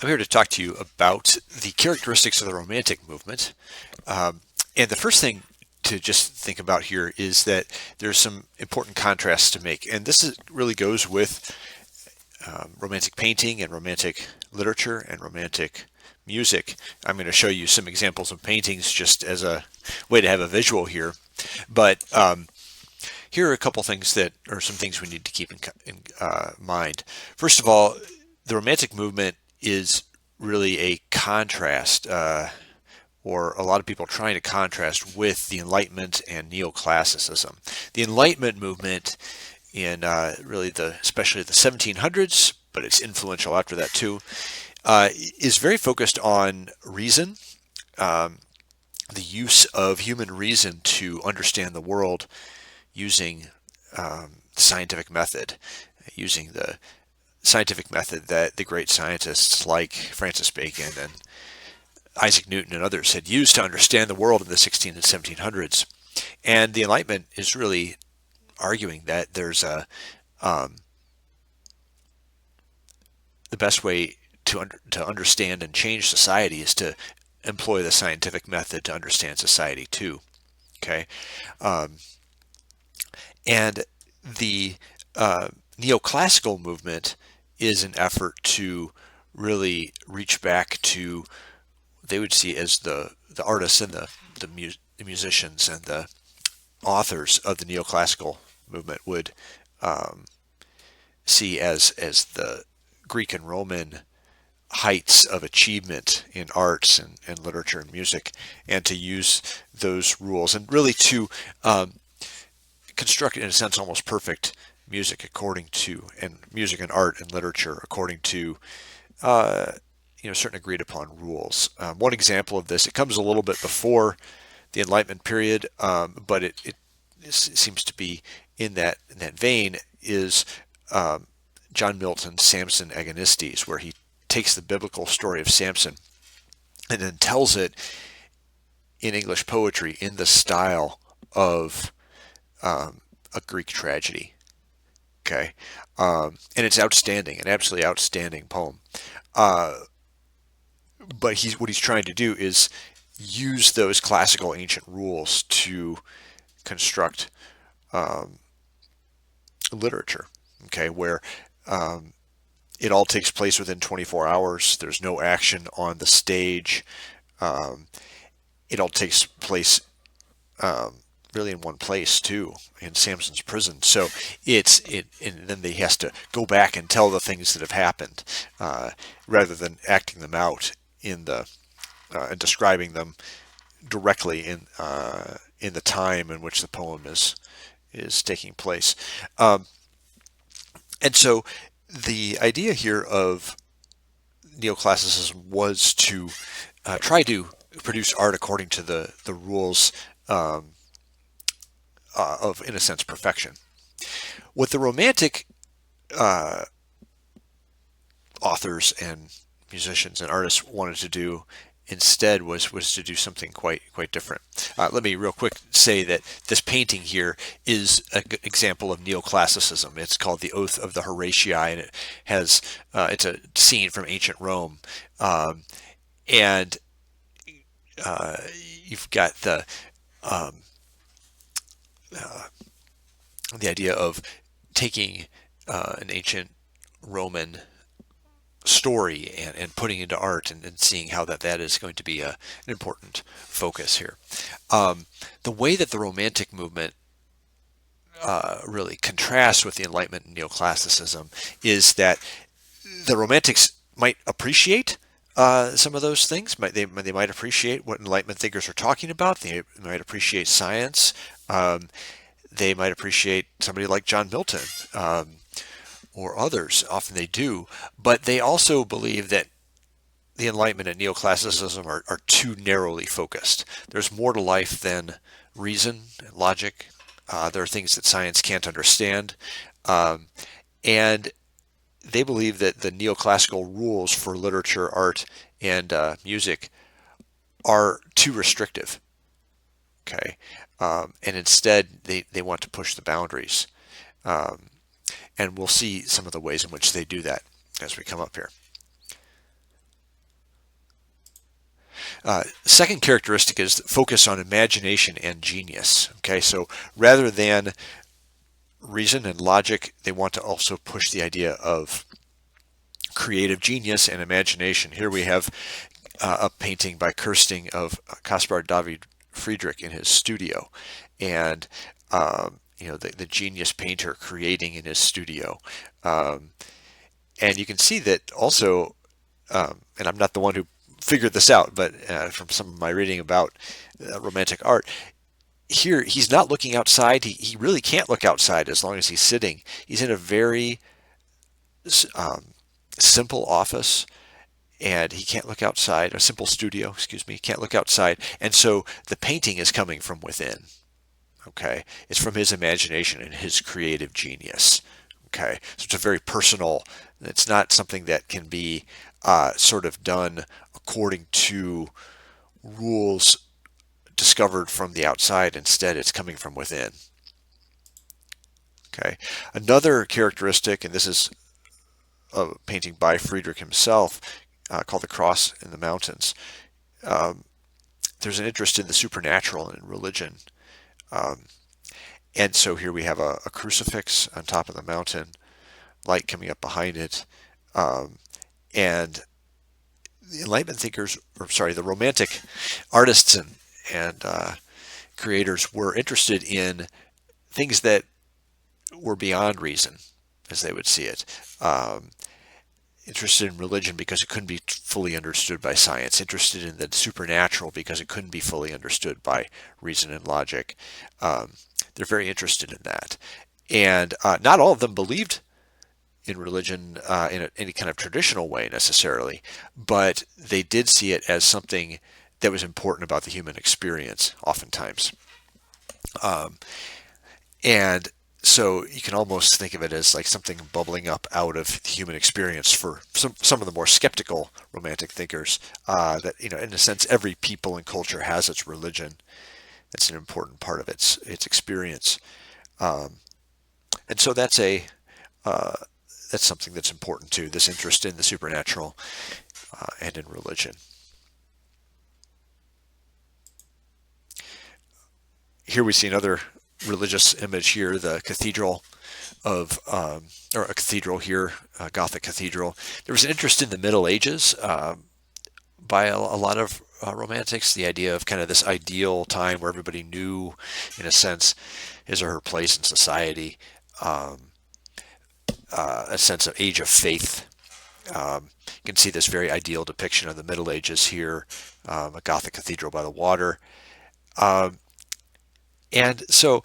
I'm here to talk to you about the characteristics of the Romantic movement. And the first thing to just think about here is that there's some important contrasts to make. And really goes with Romantic painting and Romantic literature and Romantic music. I'm going to show you some examples of paintings just as a way to have a visual here. But here are a couple things that are some things we need to keep in mind. First of all, the Romantic movement is really a contrast, or a lot of people trying to contrast with the Enlightenment and Neoclassicism. The Enlightenment movement in especially the 1700s, but it's influential after that too, is very focused on reason, the use of human reason to understand the world using scientific method, using the scientific method that the great scientists like Francis Bacon and Isaac Newton and others had used to understand the world in the 16 and 1700s. And the Enlightenment is really arguing that the best way to understand and change society is to employ the scientific method to understand society too. Okay, and the neoclassical movement is an effort to really reach back to they would see as the artists and the musicians and the authors of the neoclassical movement would see as the Greek and Roman heights of achievement in arts and literature and music, and to use those rules and really to construct, in a sense, almost perfect music music and art and literature according to certain agreed upon rules. One example of this, it comes a little bit before the Enlightenment period, but it seems to be in that vein, is John Milton's Samson Agonistes, where he takes the biblical story of Samson and then tells it in English poetry in the style of a Greek tragedy. Okay, and it's outstanding, an absolutely outstanding poem. But what he's trying to do is use those classical ancient rules to construct literature. Okay, where it all takes place within 24 hours. There's no action on the stage. It all takes place really in one place too, in Samson's prison. So and then he has to go back and tell the things that have happened, rather than acting them out in the and describing them directly in the time in which the poem is taking place. And so the idea here of neoclassicism was to try to produce art according to the rules of, in a sense, perfection. What the Romantic authors and musicians and artists wanted to do instead was to do something quite different. Let me real quick say that this painting here is an example of neoclassicism. It's called the Oath of the Horatii, and it has it's a scene from ancient Rome, and you've got the idea of taking an ancient Roman story and putting into art and seeing how that is going to be an important focus here. The way that the Romantic movement really contrasts with the Enlightenment and Neoclassicism is that the Romantics might appreciate some of those things. They might appreciate what Enlightenment thinkers are talking about. They might appreciate science. They might appreciate somebody like John Milton, or others. Often they do, but they also believe that the Enlightenment and Neoclassicism are too narrowly focused. There's more to life than reason and logic. There are things that science can't understand, and they believe that the neoclassical rules for literature, art, and music are too restrictive. Okay, and instead they want to push the boundaries. And we'll see some of the ways in which they do that as we come up here. Second characteristic is focus on imagination and genius. Okay, so rather than reason and logic, they want to also push the idea of creative genius and imagination. Here we have a painting by Kirsting of Caspar David Friedrich in his studio, and the genius painter creating in his studio. And you can see that also, and I'm not the one who figured this out, but from some of my reading about romantic art, here he's not looking outside. He really can't look outside as long as he's sitting. He's in a very simple office, and he can't look outside. A simple studio, excuse me, can't look outside. And so the painting is coming from within. Okay, it's from his imagination and his creative genius. Okay, so it's a very personal. It's not something that can be sort of done according to rules discovered from the outside. Instead, it's coming from within. Okay, another characteristic, and this is a painting by Friedrich himself, called The Cross in the Mountains. There's an interest in the supernatural and in religion. And so here we have a crucifix on top of the mountain, light coming up behind it. And the Enlightenment thinkers, or sorry, the Romantic artists and creators were interested in things that were beyond reason, as they would see it. Interested in religion because it couldn't be fully understood by science. Interested in the supernatural because it couldn't be fully understood by reason and logic. They're very interested in that. And not all of them believed in religion in any kind of traditional way necessarily, but they did see it as something that was important about the human experience oftentimes. And so you can almost think of it as like something bubbling up out of the human experience for some of the more skeptical romantic thinkers, that, in a sense, every people and culture has its religion. That's an important part of its experience. And so that's something that's important too, this interest in the supernatural and in religion. Here we see another religious image here, the cathedral or a cathedral here, a Gothic cathedral. There was an interest in the Middle Ages by a lot of romantics, the idea of kind of this ideal time where everybody knew, in a sense, his or her place in society, a sense of age of faith. You can see this very ideal depiction of the Middle Ages here, a Gothic cathedral by the water. And so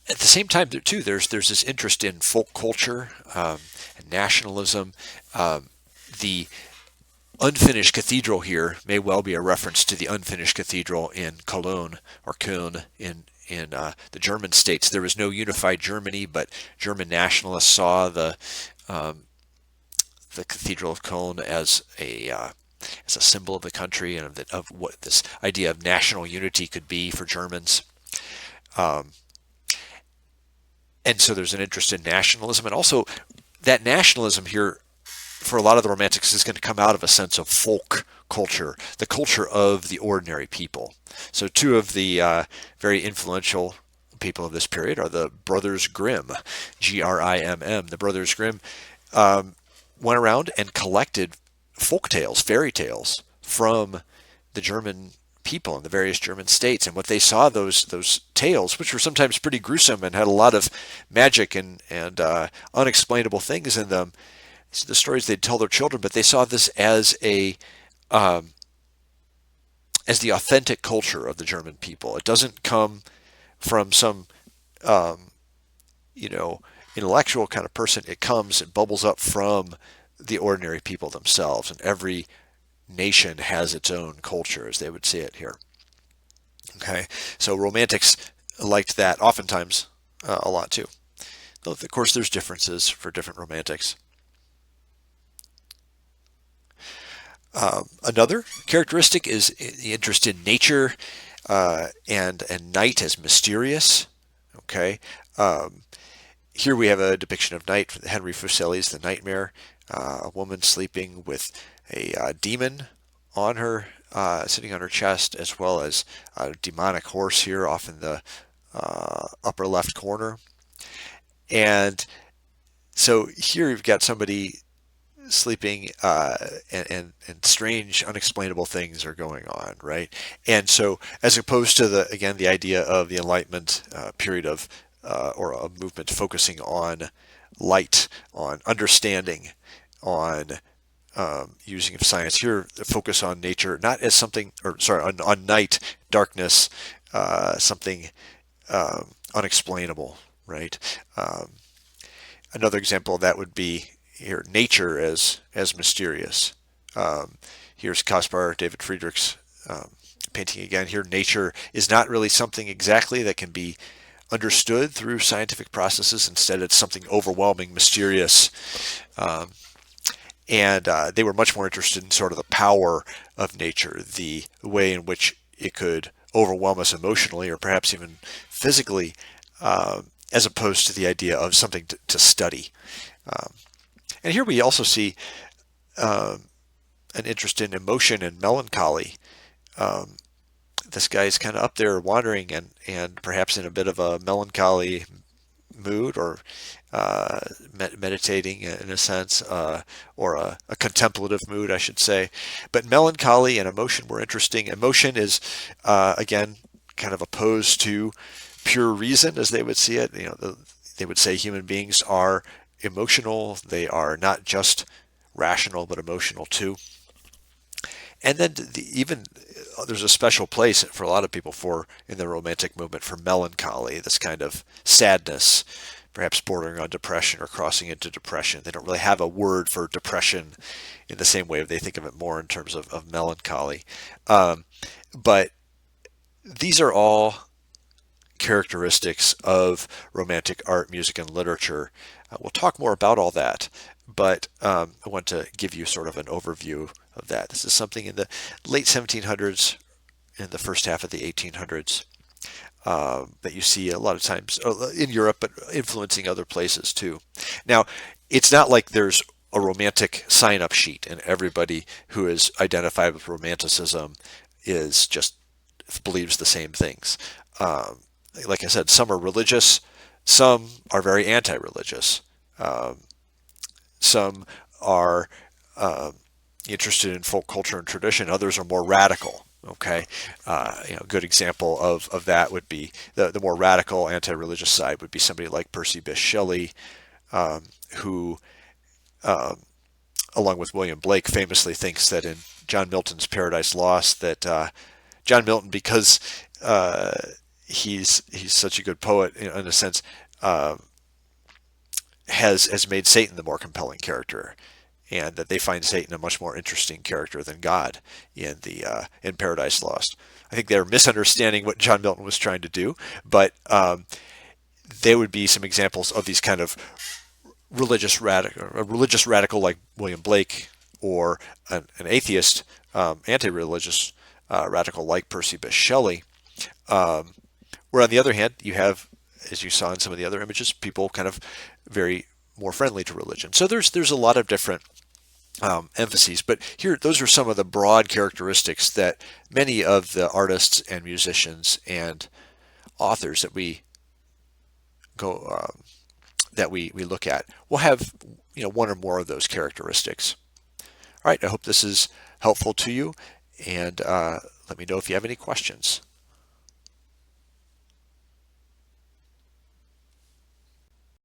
at the same time, too, there's this interest in folk culture and nationalism. The unfinished cathedral here may well be a reference to the unfinished cathedral in Cologne or Köln in the German states. There was no unified Germany, but German nationalists saw the Cathedral of Cologne as a symbol of the country and of what this idea of national unity could be for Germans. And so there's an interest in nationalism, and also that nationalism here for a lot of the Romantics is going to come out of a sense of folk culture, the culture of the ordinary people. So two of the very influential people of this period are the Brothers Grimm, Grimm. The Brothers Grimm went around and collected folk tales, fairy tales from the German people in the various German states, and what they saw, those tales, which were sometimes pretty gruesome and had a lot of magic and unexplainable things in them, the stories they'd tell their children, but they saw this as the authentic culture of the German people. It doesn't come from some intellectual kind of person. It bubbles up from the ordinary people themselves, and every nation has its own culture, as they would see it here. Okay, so Romantics liked that oftentimes a lot too. Though, of course, there's differences for different Romantics. Another characteristic is the interest in nature and night as mysterious. Okay, here we have a depiction of night from Henry Fuseli's The Nightmare, a woman sleeping with a demon on her sitting on her chest, as well as a demonic horse here off in the upper left corner. And so here you've got somebody sleeping, and strange, unexplainable things are going on, right? And so, as opposed to the idea of the Enlightenment period of or a movement focusing on light, on understanding, on using of science, here the focus on nature, not as something, or sorry, on night, darkness, something unexplainable, right? Another example of that would be here, nature as mysterious. Here's Caspar David Friedrich's painting again. Here, nature is not really something exactly that can be understood through scientific processes. Instead, it's something overwhelming, mysterious. And they were much more interested in sort of the power of nature, the way in which it could overwhelm us emotionally or perhaps even physically, as opposed to the idea of something to study. And here we also see an interest in emotion and melancholy. This guy's kind of up there wandering and perhaps in a bit of a melancholy mood, or meditating in a sense, or a contemplative mood, I should say. But melancholy and emotion were interesting. Emotion is, again, kind of opposed to pure reason, as they would see it. They would say human beings are emotional. They are not just rational, but emotional too. And then even there's a special place for a lot of people in the Romantic movement for melancholy, this kind of sadness, perhaps bordering on depression or crossing into depression. They don't really have a word for depression in the same way. They think of it more in terms of melancholy. But these are all characteristics of Romantic art, music, and literature. We'll talk more about all that, but I want to give you sort of an overview of that. This is something in the late 1700s and the first half of the 1800s that you see a lot of times in Europe, but influencing other places too. Now, it's not like there's a Romantic sign-up sheet and everybody who is identified with Romanticism is just believes the same things. Like I said, some are religious, some are very anti-religious. Some are interested in folk culture and tradition. Others are more radical. Okay, good example of that would be the more radical anti-religious side would be somebody like Percy Bysshe Shelley, who, along with William Blake, famously thinks that in John Milton's Paradise Lost, that John Milton, because he's such a good poet, in a sense, has made Satan the more compelling character, and that they find Satan a much more interesting character than God in Paradise Lost. I think they're misunderstanding what John Milton was trying to do, but they would be some examples of these kind of religious radical like William Blake, or an atheist, anti-religious radical like Percy Bysshe Shelley. Where on the other hand, you have, as you saw in some of the other images, people kind of very more friendly to religion. So there's a lot of different emphases, but here those are some of the broad characteristics that many of the artists and musicians and authors that we look at will have one or more of those characteristics. All right, I hope this is helpful to you, and let me know if you have any questions.